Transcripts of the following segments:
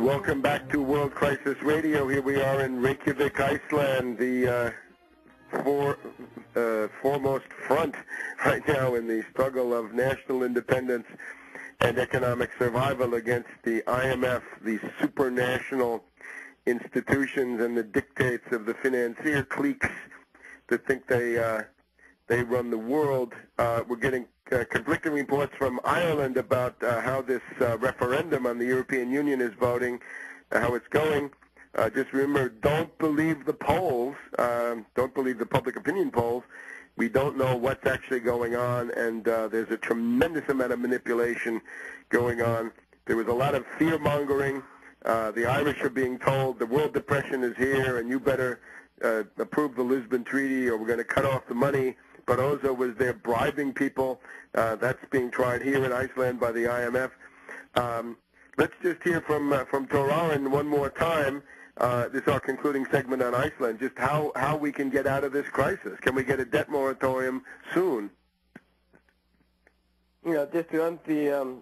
Welcome back to World Crisis Radio. Here we are in Reykjavik, Iceland, the foremost front right now in the struggle of national independence and economic survival against the IMF, the supranational institutions and the dictates of the financier cliques that think they run the world. We're getting conflicting reports from Ireland about how this referendum on the European Union is voting, how it's going. Just remember, don't believe the polls. Don't believe the public opinion polls. We don't know what's actually going on, and there's a tremendous amount of manipulation going on. There was a lot of fear-mongering. The Irish are being told the world depression is here, and you better approve the Lisbon Treaty, or we're going to cut off the money. Barroso was there bribing people. That's being tried here in Iceland by the IMF. Let's just hear from Toraren one more time. This is our concluding segment on Iceland, just how we can get out of this crisis. Can we get a debt moratorium soon? Just to end the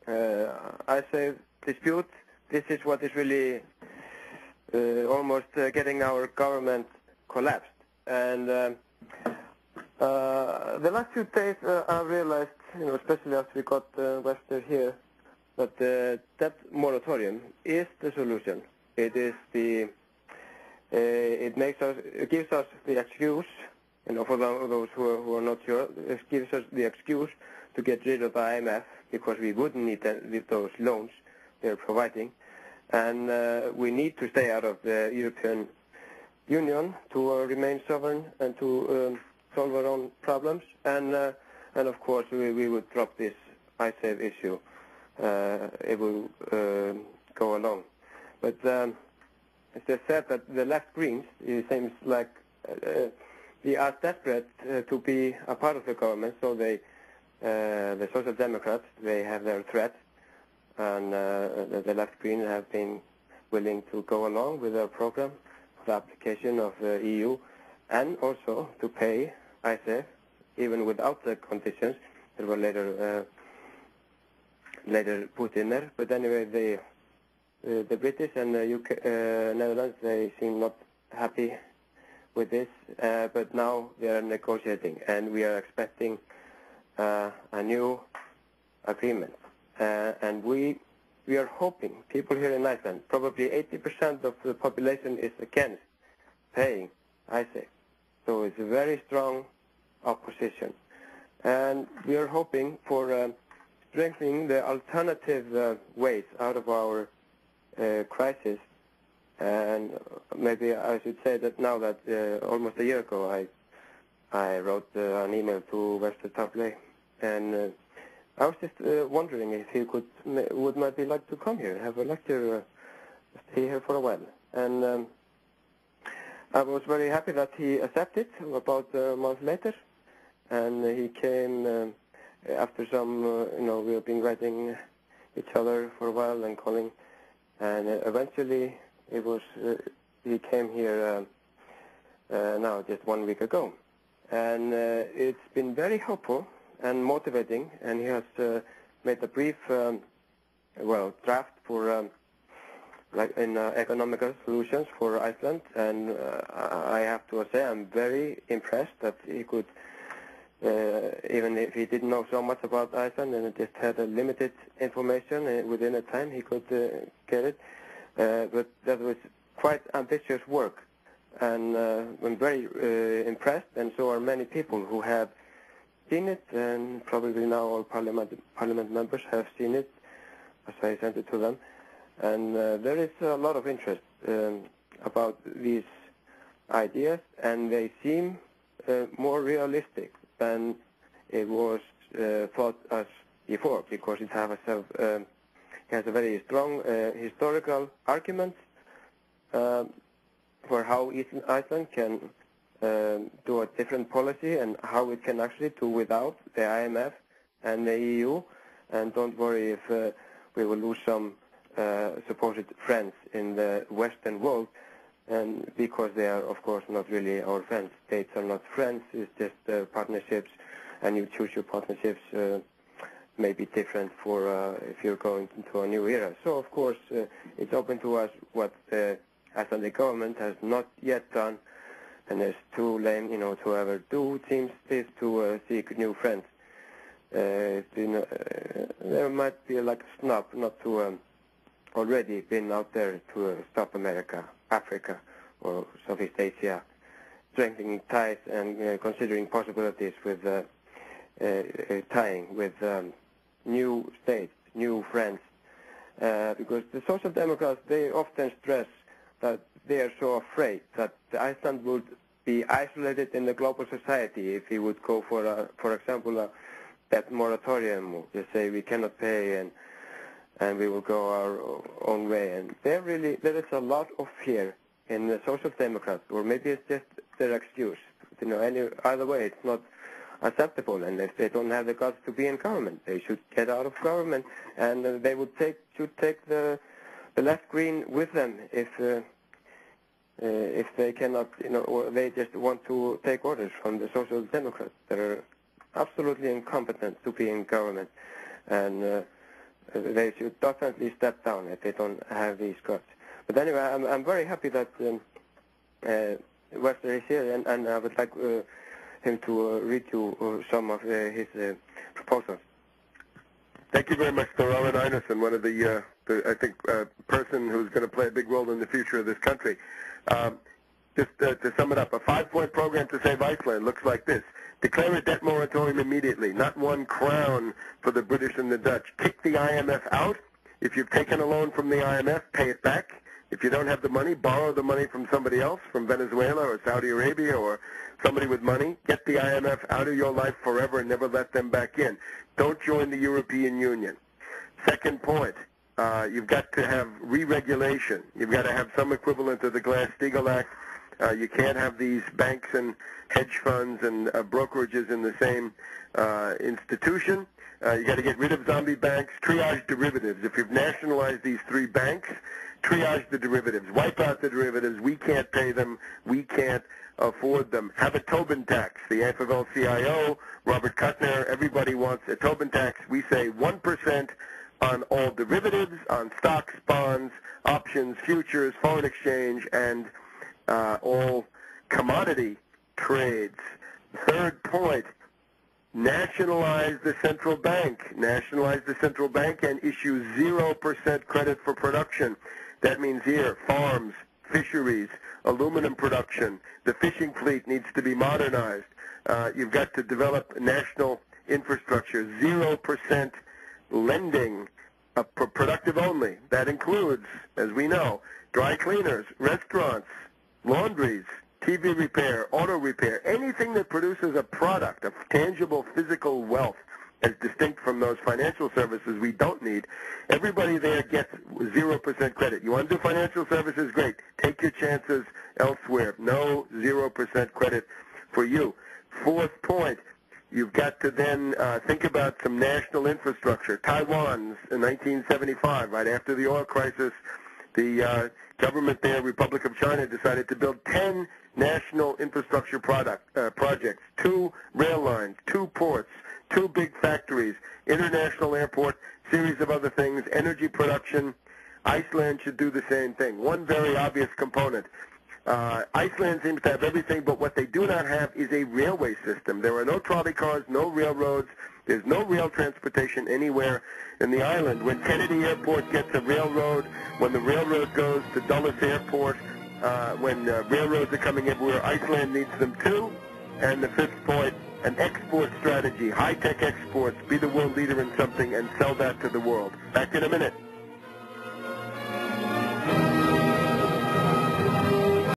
ISAF dispute, this is what is really almost getting our government collapsed. And the last few days I've realized, especially after we got Webster here, that the debt moratorium is the solution. It is it gives us the excuse, for those who are not sure, it gives us the excuse to get rid of the IMF because we wouldn't need those loans they're providing, and we need to stay out of the European Union to remain sovereign and to solve our own problems, and of course we would drop this ISAF issue. It will go along. But as I said, that the left Greens, it seems like they are desperate to be a part of the government, so the Social Democrats, they have their threat, and the left Greens have been willing to go along with their program, the application of the EU, and also to pay ISAF, even without the conditions that were later put in there. But anyway, the British and the UK, Netherlands, they seem not happy with this, but now they are negotiating, and we are expecting a new agreement. And we are hoping, people here in Iceland, probably 80% of the population is against paying ISAF. So it's a very strong opposition. And we are hoping for strengthening the alternative ways out of our crisis. And maybe I should say that now that almost a year ago I wrote an email to Webster Tarpley, and I was just wondering if he would maybe like to come here, have a lecture, stay here for a while. And I was very happy that he accepted about a month later, and he came after some, we have been writing each other for a while and calling, and eventually he came here now just 1 week ago. And it's been very helpful and motivating, and he has made a brief, draft for like in economical solutions for Iceland, and I have to say I'm very impressed that he could, even if he didn't know so much about Iceland and just had a limited information, within a time he could get it. But that was quite ambitious work, and I'm very impressed, and so are many people who have seen it, and probably now all parliament members have seen it, as I sent it to them. And there is a lot of interest about these ideas, and they seem more realistic than it was thought as before, because it has a very strong historical argument for how Iceland can do a different policy and how it can actually do without the IMF and the EU. And don't worry if we will lose some supposed friends in the Western world, and because they are, of course, not really our friends. States are not friends, it's just partnerships, and you choose your partnerships may be different for if you're going into a new era. So of course it's open to us what the Icelandic government has not yet done, and it's too lame, to ever do, seems is to seek new friends. There might be like a snub not to already been out there to South America, Africa, or Southeast Asia, strengthening ties and considering possibilities with tying with new states, new friends, because the Social Democrats, they often stress that they are so afraid that Iceland would be isolated in the global society if he would go for example, that moratorium, just say we cannot pay and we will go our own way. And there is a lot of fear in the Social Democrats, or maybe it's just their excuse. Either way, it's not acceptable. And if they don't have the guts to be in government, they should get out of government, and they should take the left green with them if they cannot, or they just want to take orders from the Social Democrats. They're absolutely incompetent to be in government, and they should definitely step down if they don't have these guts. But anyway, I'm very happy that Webster is here, and I would like him to read you some of his proposals. Thank you very much, Thorell Einarsson, one of the I think, person who's going to play a big role in the future of this country. Just to sum it up, a 5-point program to save Iceland looks like this. Declare a debt moratorium immediately, not 1 crown for the British and the Dutch. Kick the IMF out. If you've taken a loan from the IMF, pay it back. If you don't have the money, borrow the money from somebody else, from Venezuela or Saudi Arabia or somebody with money. Get the IMF out of your life forever and never let them back in. Don't join the European Union. Second point, you've got to have re-regulation. You've got to have some equivalent of the Glass-Steagall Act. You can't have these banks and hedge funds and brokerages in the same institution. You got to get rid of zombie banks, triage derivatives. If you've nationalized these 3 banks, triage the derivatives, wipe out the derivatives. We can't pay them. We can't afford them. Have a Tobin tax. The AFL-CIO, Robert Kuttner, everybody wants a Tobin tax. We say 1% on all derivatives, on stocks, bonds, options, futures, foreign exchange, and all commodity trades. Third point, nationalize the central bank. Nationalize the central bank and issue 0% credit for production. That means here, farms, fisheries, aluminum production. The fishing fleet needs to be modernized. You've got to develop national infrastructure. 0% lending, productive only. That includes, as we know, dry cleaners, restaurants, laundries, TV repair, auto repair, anything that produces a product of tangible physical wealth as distinct from those financial services we don't need. Everybody there gets 0% credit. You want to do financial services? Great. Take your chances elsewhere. No 0% credit for you. Fourth point, you've got to then think about some national infrastructure. Taiwan's in 1975, right after the oil crisis, the government there, Republic of China, decided to build 10 national infrastructure projects, 2 rail lines, 2 ports, 2 big factories, international airport, series of other things, energy production. Iceland should do the same thing. One very obvious component. Iceland seems to have everything, but what they do not have is a railway system. There are no trolley cars, no railroads. There's no rail transportation anywhere in the island. When Kennedy Airport gets a railroad, when the railroad goes to Dulles Airport, when railroads are coming everywhere, Iceland needs them too. And the fifth point, an export strategy, high-tech exports, be the world leader in something and sell that to the world. Back in a minute.